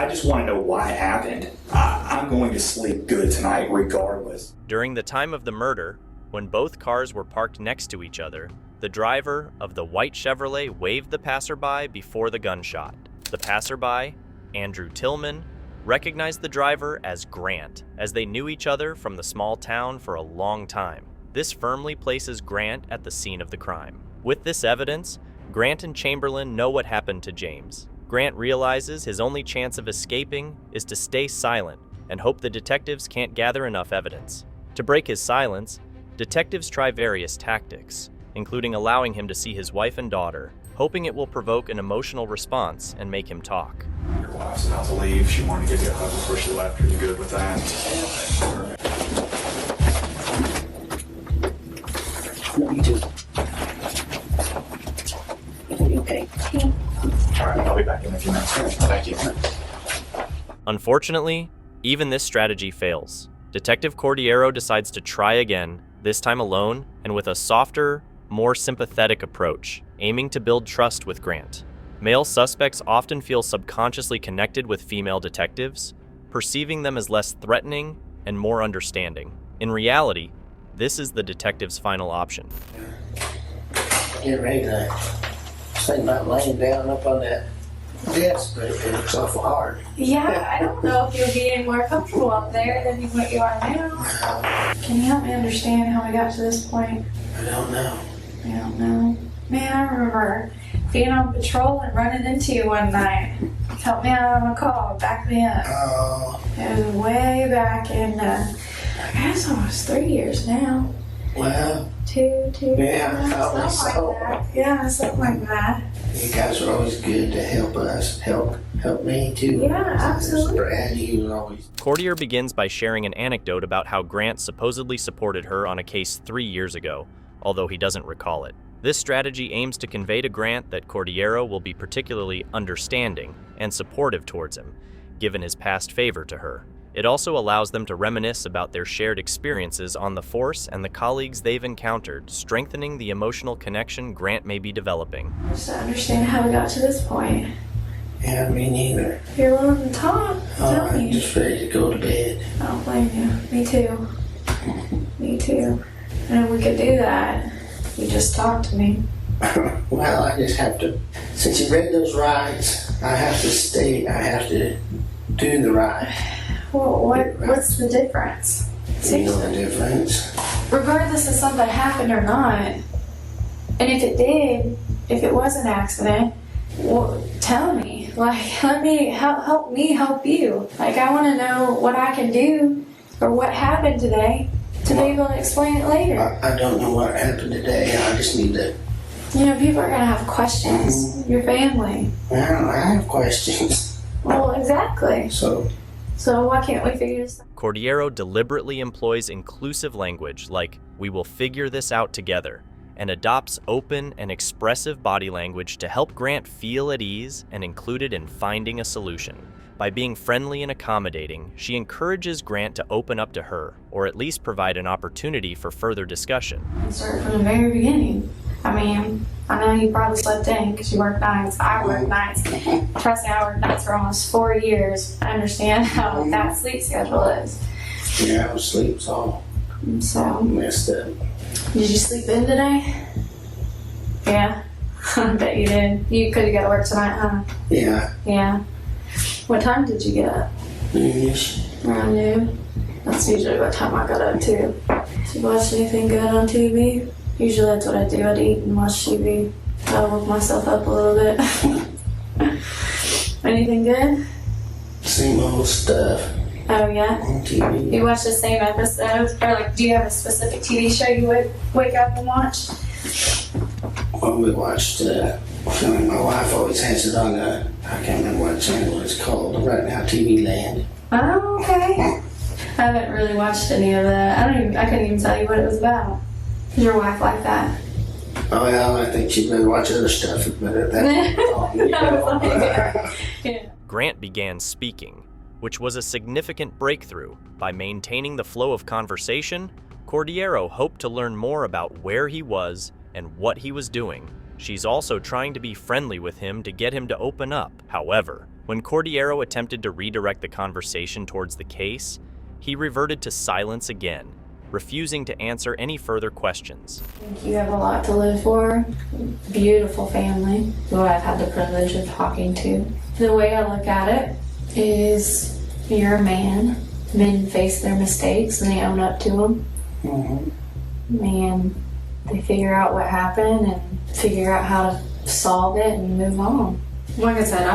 just want to know why it happened. I'm going to sleep good tonight regardless. During the time of the murder, when both cars were parked next to each other, the driver of the white Chevrolet waved the passerby before the gunshot. The passerby, Andrew Tillman, recognized the driver as Grant, as they knew each other from the small town for a long time. This firmly places Grant at the scene of the crime. With this evidence, Grant and Chamberlain know what happened to James. Grant realizes his only chance of escaping is to stay silent and hope the detectives can't gather enough evidence. To break his silence, detectives try various tactics, including allowing him to see his wife and daughter, hoping it will provoke an emotional response and make him talk. Your wife's about to leave. She wanted to give you a hug before she left. Are you good with that? Me too. Okay. All right, I'll be back in a few minutes. Thank you. Unfortunately, even this strategy fails. Detective Cordiero decides to try again, this time alone, and with a softer, more sympathetic approach, aiming to build trust with Grant. Male suspects often feel subconsciously connected with female detectives, perceiving them as less threatening and more understanding. In reality, this is the detective's final option. Get ready to think about laying down up on that desk, but it looks awful hard. Yeah, I don't know if you'll be any more comfortable up there than what you are now. Can you help me understand how we got to this point? I don't know. I don't know. Man, I remember being on patrol and running into you one night. Help me out on a call, back me up. Oh. It was way back in, I guess almost 3 years now. Well. Two. Yeah, probably so. Like that. Yeah, something like that. You guys are always good to help us, help me too. Yeah, absolutely. Brad, he was always. Cordier begins by sharing an anecdote about how Grant supposedly supported her on a case 3 years ago, although he doesn't recall it. This strategy aims to convey to Grant that Cordiero will be particularly understanding and supportive towards him, given his past favor to her. It also allows them to reminisce about their shared experiences on the force and the colleagues they've encountered, strengthening the emotional connection Grant may be developing. I just don't understand how we got to this point. Yeah, me neither. You're willing to talk? Tell I'm me. just ready to go to bed. I don't blame you. Me too. Me too. And if we could do that, you just talk to me. Well, I just have to, since you read those rights, I have to do the right. Well, what's the difference? You know the difference? regardless of something happened or not, and if it did, if it was an accident, well, tell me. Like, let me help me help you. Like, I want to know what I can do or what happened today to be able to explain it later. I don't know what happened today. I just need to. You know, people are gonna have questions. Your family. Well, I have questions. Well, exactly. So why can't we figure this out? Cordiero deliberately employs inclusive language like, "we will figure this out together," and adopts open and expressive body language to help Grant feel at ease and included in finding a solution. By being friendly and accommodating, she encourages Grant to open up to her, or at least provide an opportunity for further discussion. Start from the very beginning. I mean, I know you probably slept in because you work nights. I work nights. Trust me, I worked nights for almost 4 years. I understand how that sleep schedule is. yeah, I sleep's all So, messed up. did you sleep in today? Yeah, I bet you did. You could have got to work tonight, huh? Yeah. Yeah. What time did you get up? Noonish. Around noon. That's usually what time I got up too. Did you watch anything good on TV? Usually that's what I do. I'd eat and watch TV. I'll woke myself up a little bit. Anything good? Same old stuff. Oh yeah? On TV. You watch the same episodes? Or like, do you have a specific TV show you would wake up and watch? Well, we watched, my wife always has it on, I can't remember what channel it's called, right now, TV Land. Oh, okay. I haven't really watched any of that. I couldn't even tell you what it was about. Is your wife like that? Oh, well, I think she'd better watch other stuff, but Yeah. Grant began speaking, which was a significant breakthrough. By maintaining the flow of conversation, Cordiero hoped to learn more about where he was and what he was doing. She's also trying to be friendly with him to get him to open up. However, when Cordiero attempted to redirect the conversation towards the case, he reverted to silence again, refusing to answer any further questions. I think you have a lot to live for. Beautiful family, who I've had the privilege of talking to. The way I look at it is, you're a man. Men face their mistakes and they own up to them. And they figure out what happened and figure out how to solve it and move on. Like I said,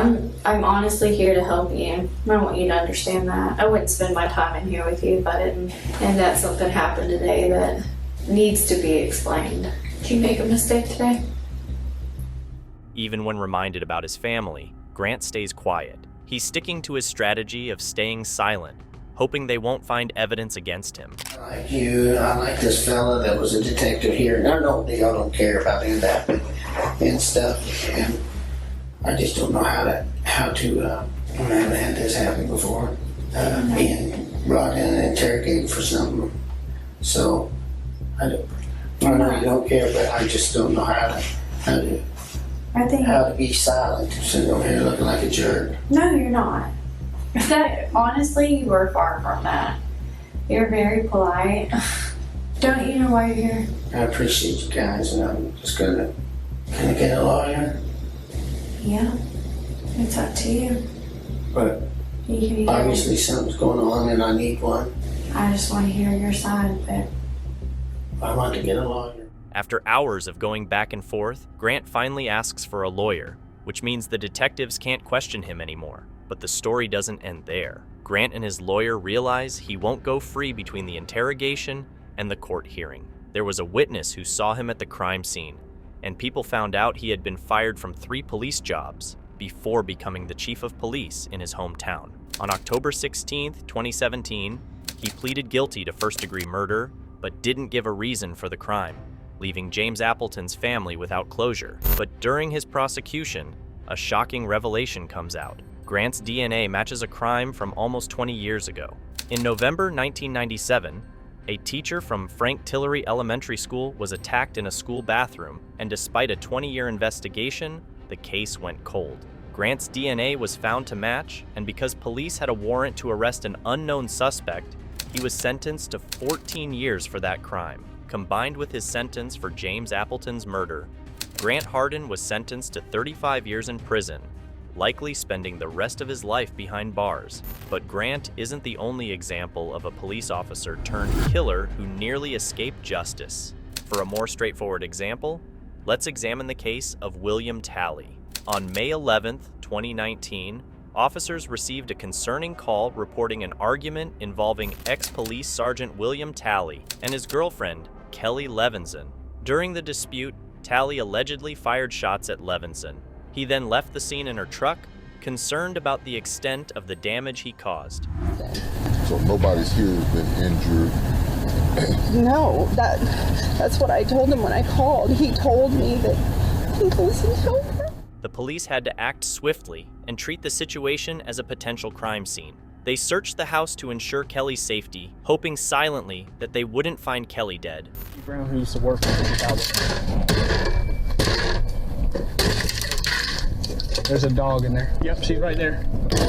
I'm honestly here to help you. I want you to understand that. I wouldn't spend my time in here with you if I didn't. And that something happened today that needs to be explained. Did you make a mistake today? Even when reminded about his family, Grant stays quiet. He's sticking to his strategy of staying silent, hoping they won't find evidence against him. I like you, I like this fella that was a detective here, and I know they all don't care about any of that and stuff, and I just don't know how to I haven't had this happen before, being brought in and interrogated for something, so I know you don't care, but I just don't know how to be silent, sitting over here looking like a jerk. No, you're not. Honestly, you are far from that. You're very polite. Don't you know why you're here? I appreciate you guys, and I'm just can I get a lawyer? Yeah, it's up to you. But obviously something's going on and I need one. I just want to hear your side of it. I want to get a lawyer. After hours of going back and forth, Grant finally asks for a lawyer, which means the detectives can't question him anymore. But the story doesn't end there. Grant and his lawyer realize he won't go free between the interrogation and the court hearing. There was a witness who saw him at the crime scene, and people found out he had been fired from 3 police jobs before becoming the chief of police in his hometown. On October 16, 2017, he pleaded guilty to first-degree murder, but didn't give a reason for the crime, leaving James Appleton's family without closure. But during his prosecution, a shocking revelation comes out. Grant's DNA matches a crime from almost 20 years ago. In November 1997, a teacher from Frank Tillery Elementary School was attacked in a school bathroom, and despite a 20-year investigation, the case went cold. Grant's DNA was found to match, and because police had a warrant to arrest an unknown suspect, he was sentenced to 14 years for that crime. Combined with his sentence for James Appleton's murder, Grant Hardin was sentenced to 35 years in prison, likely spending the rest of his life behind bars. But Grant isn't the only example of a police officer turned killer who nearly escaped justice. For a more straightforward example, let's examine the case of William Talley. On May 11th, 2019, officers received a concerning call reporting an argument involving ex-police sergeant William Talley and his girlfriend, Kelly Levinson. During the dispute, Talley allegedly fired shots at Levinson. He then left the scene in her truck, concerned about the extent of the damage he caused. So nobody's here has been injured? No, that's what I told him when I called. He told me that he goes and told her. The police had to act swiftly and treat the situation as a potential crime scene. They searched the house to ensure Kelly's safety, hoping silently that they wouldn't find Kelly dead. Brown, who used to work for There's a dog in there. Yep, she's right there.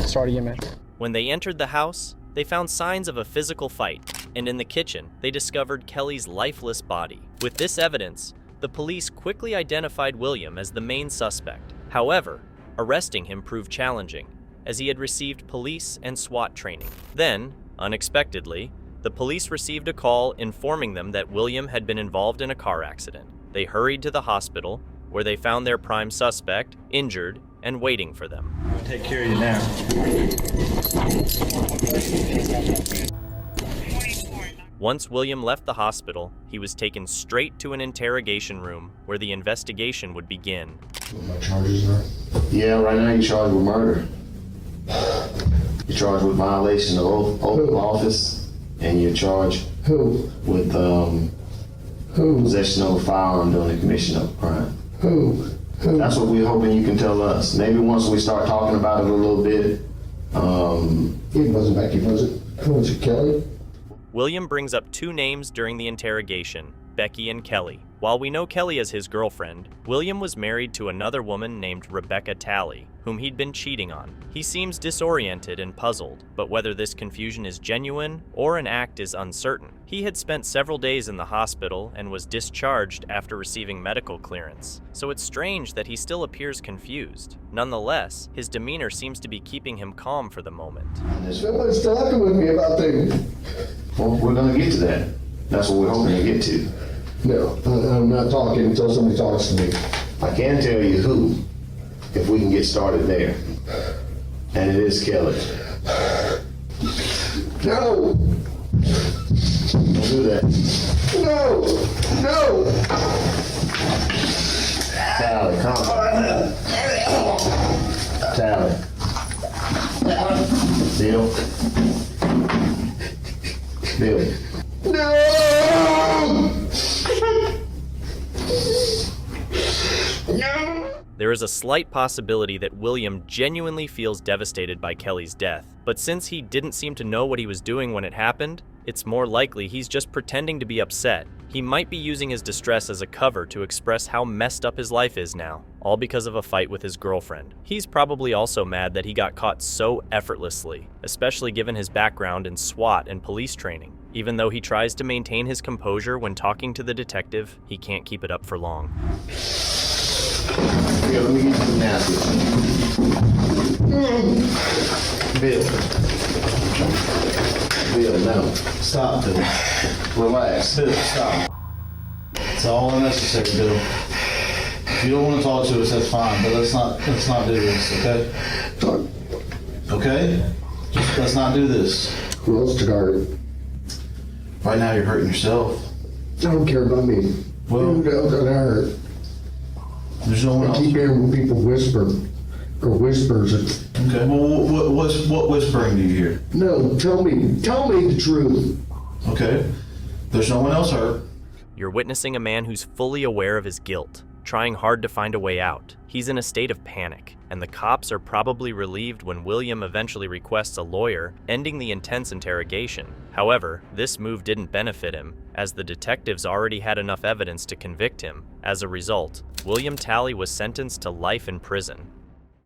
Start again, man. When they entered the house, they found signs of a physical fight, and in the kitchen, they discovered Kelly's lifeless body. With this evidence, the police quickly identified William as the main suspect. However, arresting him proved challenging, as he had received police and SWAT training. Then, unexpectedly, the police received a call informing them that William had been involved in a car accident. They hurried to the hospital, where they found their prime suspect, injured, and waiting for them. I'll take care of you now. Once William left the hospital, he was taken straight to an interrogation room where the investigation would begin. What my charges are? Yeah, right now you're charged with murder. You're charged with violation of oath of office, and you're charged with possession of a firearm during the commission of a crime. That's what we're hoping you can tell us. Maybe once we start talking about it a little bit. It wasn't Becky, was it? Was it Kelly? William brings up two names during the interrogation, Becky and Kelly. While we know Kelly as his girlfriend, William was married to another woman named Rebecca Talley, whom he'd been cheating on. He seems disoriented and puzzled, but whether this confusion is genuine or an act is uncertain. He had spent several days in the hospital and was discharged after receiving medical clearance, so it's strange that he still appears confused. Nonetheless, his demeanor seems to be keeping him calm for the moment. Someone's talking with me about things. Well, we're going to get to that. That's what we're hoping to get to. No, I'm not talking until somebody talks to me. I can tell you who, if we can get started there. And it is Kelly. No! Don't do that. No! No! Tally, calm down. Tally. Bill. No! There is a slight possibility that William genuinely feels devastated by Kelly's death, but since he didn't seem to know what he was doing when it happened, it's more likely he's just pretending to be upset. He might be using his distress as a cover to express how messed up his life is now, all because of a fight with his girlfriend. He's probably also mad that he got caught so effortlessly, especially given his background in SWAT and police training. Even though he tries to maintain his composure when talking to the detective, he can't keep it up for long. Here, let me get you some napkins. Bill, no. Stop, Bill. Relax. Bill, stop. It's all unnecessary, Bill. If you don't want to talk to us, that's fine, but let's not do this, okay? Okay? Just let's not do this. Who else to guard? Right now you're hurting yourself. I don't care about me. Well, who else got hurt? There's no one else. I keep hearing people whisper, or whispers. Okay, well, what whispering do you hear? No, tell me the truth. Okay, there's no one else hurt. You're witnessing a man who's fully aware of his guilt, trying hard to find a way out. He's in a state of panic, and the cops are probably relieved when William eventually requests a lawyer, ending the intense interrogation. However, this move didn't benefit him, as the detectives already had enough evidence to convict him. As a result, William Talley was sentenced to life in prison.